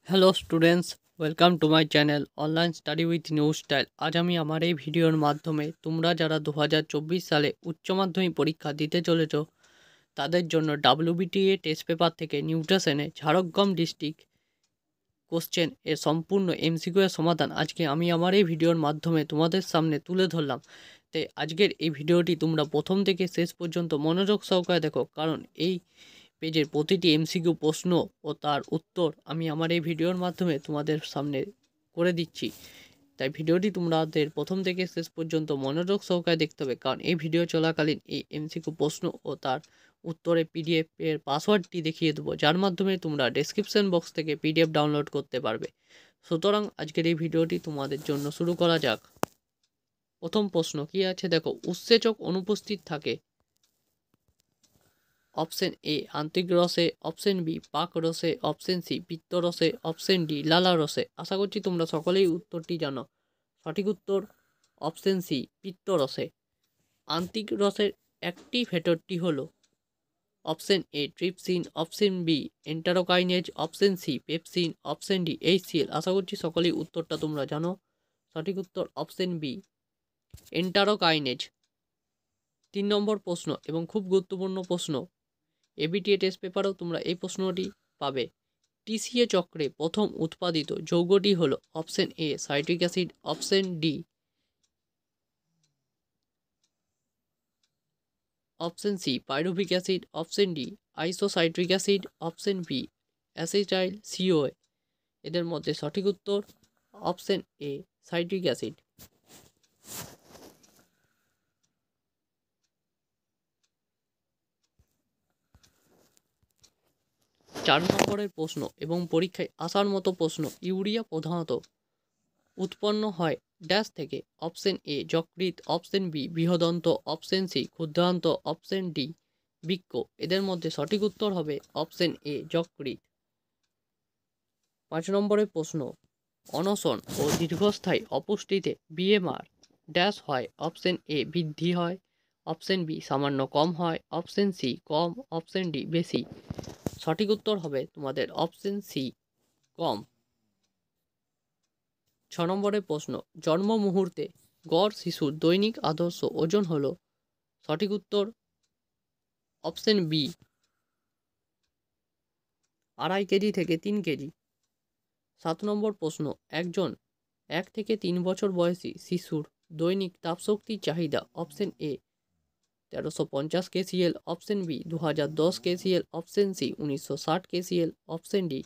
Hello students, welcome to my channel online study with new style. আজ আমি আমার এই ভিডিওর মাধ্যমে তোমরা যারা 2024 সালে উচ্চ মাধ্যমিক পরীক্ষা দিতে চলেছ তাদের জন্য WBTA টেস্ট পেপার থেকে নিউট্রিশনে ঝাড়গ্রাম ডিস্ট্রিক্ট কোশ্চেন এর সম্পূর্ণ এমসিকিউ এর সমাধান আজকে আমি আমার এই ভিডিওর মাধ্যমে তোমাদের সামনে তুলে ধরলাম। তাই আজকের এই ভিডিওটি তোমরা প্রথম থেকে শেষ পর্যন্ত মনোযোগ সহকারে দেখো, কারণ এই পেজের প্রতিটি এমসিকিউ প্রশ্ন ও তার উত্তর আমি আমার এই ভিডিওর মাধ্যমে তোমাদের সামনে করে দিচ্ছি। তাই ভিডিওটি তোমাদের প্রথম থেকে শেষ পর্যন্ত মনোযোগ সহকারে দেখতে হবে, কারণ এই ভিডিও চলাকালীন এই এমসিকিউ প্রশ্ন ও তার উত্তরে পিডিএফ এর পাসওয়ার্ডটি দেখিয়ে দেবো, যার মাধ্যমে তোমরা ডেসক্রিপশন বক্স থেকে পিডিএফ ডাউনলোড করতে পারবে। সুতরাং আজকের এই ভিডিওটি তোমাদের জন্য শুরু করা যাক। প্রথম প্রশ্ন কি আছে দেখো, উৎসেচক অনুপস্থিত থাকে অপশন এ আন্তরিক রসে, অপশন বি পাক রসে, অপশন সি পিত্ত রসে, অপশন ডি লালা রসে। আশা করছি তোমরা সকলেই উত্তরটি জানো। সঠিক উত্তর অপশন সি পিত্ত রসে। আন্তরিক রসের একটি ভেটরটি হল option A trypsin, option B enterokinase, option C pepsin, option D HCl। আশা করছি সকলেই উত্তরটা তোমরা জানো। সঠিক উত্তর অপশন বি এন্টারোকাইনেজ। 3 নম্বর প্রশ্ন এবং খুব গুরুত্বপূর্ণ প্রশ্ন, এবিটিএ টেস্ট পেপারেও তোমরা এই প্রশ্নটি পাবে। টিসিএ চক্রে প্রথম উৎপাদিত যৌগটি হল option A citric acid, option D, option C pyruvic acid, option D isocitric acid, option B acetyl CoA. এদের মধ্যে সঠিক উত্তর অপশন এ সাইট্রিক অ্যাসিড। 4 নম্বরের প্রশ্ন এবং পরীক্ষায় আসার মতো প্রশ্ন, ইউরিয়া প্রধানত উৎপন্ন হয় ড্যাশ থেকে। অপশন এ যকৃৎ, অপশন বি বৃহদন্ত, অপশন সি ক্ষুদ্রান্ত, অপশন ডি বৃক্ক। এদের মধ্যে সঠিক উত্তর হবে অপশন এ যকৃৎ। 5 নম্বরের প্রশ্ন, অনশন ও দীর্ঘস্থায়ী অপুষ্টিতে বিএমআর ড্যাশ হয়। অপশন এ বৃদ্ধি হয়, অপশন বি সামান্য কম হয়, অপশন সি কম, অপশন ডি বেশি। সঠিক উত্তর হবে তোমাদের অপশন সি কম। 6 নম্বরের প্রশ্ন, জন্ম মুহূর্তে গড় শিশুর দৈনিক আদর্শ ওজন হল। সঠিক উত্তর অপশন বি 2.5 কেজি থেকে 3 কেজি। 7 নম্বর প্রশ্ন, একজন 1 থেকে 3 বছর বয়সী শিশুর দৈনিক তাপশক্তির চাহিদা। Option A 1350 KCL, option B 2010 KCL, option C 1960 KCL, option D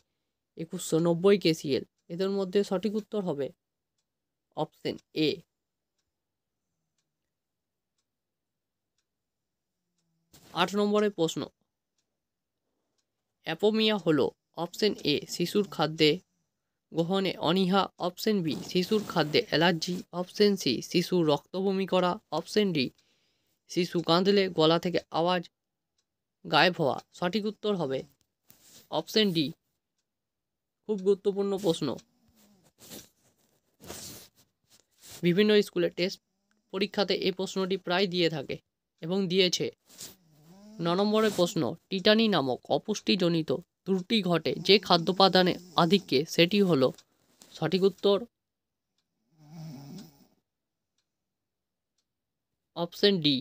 2190 KCL. এদের মধ্যে সঠিক উত্তর হবে অপশন এ। 8 নম্বরের প্রশ্ন, অ্যাপোমিয়া হলো অপশন এ শিশুর খাদ্যে গ্রহণে অনীহা, অপশন বি শিশুর খাদ্যে অ্যালার্জি, অপশন সি শিশুর রক্তবমি করা, অপশন ডি শিশু কাঁদলে গলা থেকে আওয়াজ গায়েব হওয়া। সঠিক উত্তর হবে অপশন ডি। খুব গুরুত্বপূর্ণ প্রশ্ন, বিভিন্ন স্কুলে টেস্ট পরীক্ষাতে এই প্রশ্নটি প্রায় দিয়ে থাকে এবং দিয়েছে। 9 নম্বরের প্রশ্ন, টিটানি নামক অপুষ্টিজনিত ত্রুটি ঘটে যে খাদ্যোপাদানে আধিক্যে, সেটি হলো। সঠিক উত্তর অপশন ডি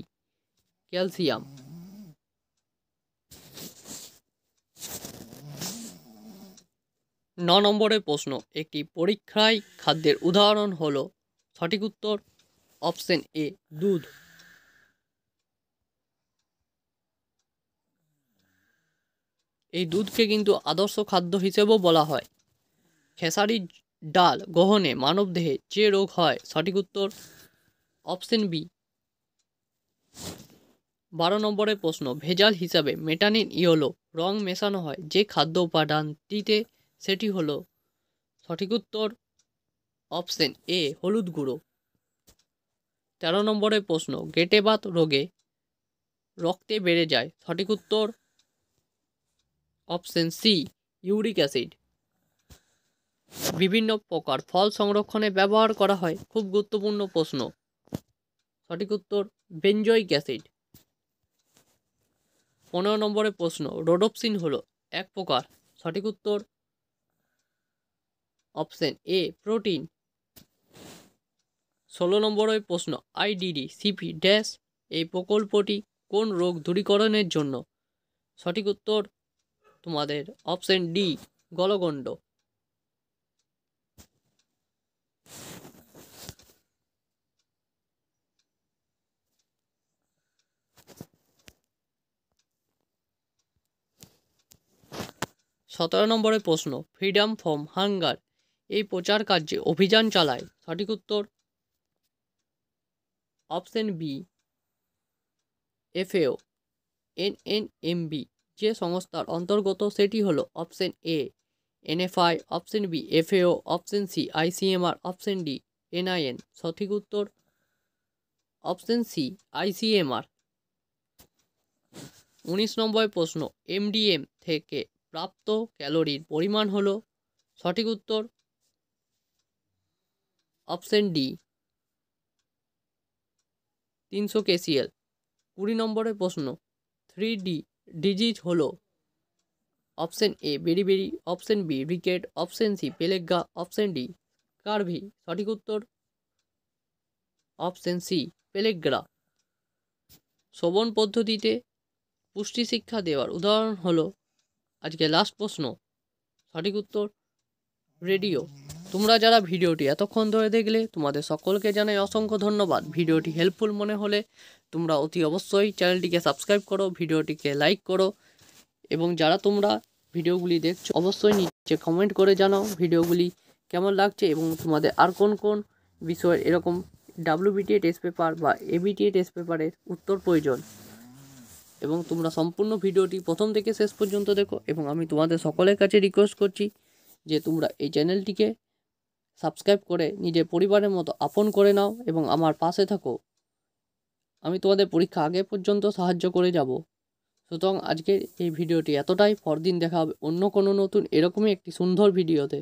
ক্যালসিয়াম। 9 নম্বরের প্রশ্ন, একটি পরীক্ষায় খাদ্যের উদাহরণ হলো। সঠিক উত্তর অপশন এ দুধ। এই দুধকে কিন্তু আদর্শ খাদ্য হিসেবেও বলা হয়। খেসারির ডাল গ্রহণে মানবদেহে যে রোগ হয়। সঠিক উত্তর অপশন বি। 12 নম্বরের প্রশ্ন, ভেজাল হিসাবে মেটানিন ইয়েলো রং মেশানো হয় যে খাদ্য উপাদানটিতে, সেটি হলো। সঠিক উত্তর অপশন এ হলুদ গুঁড়ো। 13 নম্বরের প্রশ্ন, গেটেবাত রোগে রক্তে বেড়ে যায়। সঠিক উত্তর অপশন সি ইউরিক অ্যাসিড। বিভিন্ন প্রকার ফল সংরক্ষণে ব্যবহার করা হয়। খুব গুরুত্বপূর্ণ প্রশ্ন। সঠিক উত্তর বেনজোইক অ্যাসিড। 15 নম্বরের প্রশ্ন, রোডোপসিন হলো এক প্রকার। সঠিক উত্তর অপশন এ প্রোটিন। 16 নম্বরের প্রশ্ন, আইডিডি সিপি ড্যাশ এই প্রকল্পটি কোন রোগ দূরীকরণের জন্য? সঠিক উত্তর তোমাদের অপশন ডি গলগণ্ড। 17 নম্বরের প্রশ্ন, ফ্রিডম ফ্রম হাঙ্গার এই প্রচার কার্যে অভিযান চালায়? সঠিক উত্তর অপশন বি এফএও। এনএনএমবি যে সংস্থার অন্তর্গত সেটি হলো option A NFI, option B FAO, option C ICMR, option D NIN. সঠিক উত্তর অপশন সি আইসিএমআর। 19 নম্বরের প্রশ্ন, এমডিএম থেকে প্রাপ্ত ক্যালোরির পরিমাণ হলো? সঠিক উত্তর অপশন ডি 300 কেসিএল। 20 নম্বরের প্রশ্ন, 3D ডিজিজ হলো? Option A beriberi, option B rickets, option C pellagra, option D scurvy. সঠিক উত্তর অপশন সি পেলেগ্রা। শ্রবণ পদ্ধতিতে পুষ্টি শিক্ষা দেওয়ার উদাহরণ হলো? আজকে লাস্ট প্রশ্ন, সঠিক উত্তর রেডিও। তোমরা যারা ভিডিওটি এতক্ষণ ধরে দেখলে তোমাদের সকলকে জানাই অসংখ্য ধন্যবাদ। ভিডিওটি হেল্পফুল মনে হলে তোমরা অতি অবশ্যই চ্যানেলটিকে সাবস্ক্রাইব করো, ভিডিওটিকে লাইক করো, এবং যারা তোমরা ভিডিওগুলি দেখছো অবশ্যই নিচে কমেন্ট করে জানাও ভিডিওগুলি কেমন লাগছে এবং তোমাদের আর কোন কোন বিষয়ের এরকম WBTA টেস্ট পেপার বা ABTA টেস্ট পেপারের উত্তর প্রয়োজন। এবং তোমরা সম্পূর্ণ ভিডিওটি প্রথম থেকে শেষ পর্যন্ত দেখো, এবং আমি তোমাদের সকলের কাছে রিকোয়েস্ট করছি যে তোমরা এই চ্যানেলটিকে সাবস্ক্রাইব করে নিজের পরিবারের মতো আপন করে নাও এবং আমার পাশে থাকো। আমি তোমাদের পরীক্ষা আগে পর্যন্ত সাহায্য করে যাব। সুতরাং আজকের এই ভিডিওটি এতটাই। পরদিন দেখা হবে অন্য কোনো নতুন এরকমই একটি সুন্দর ভিডিওতে।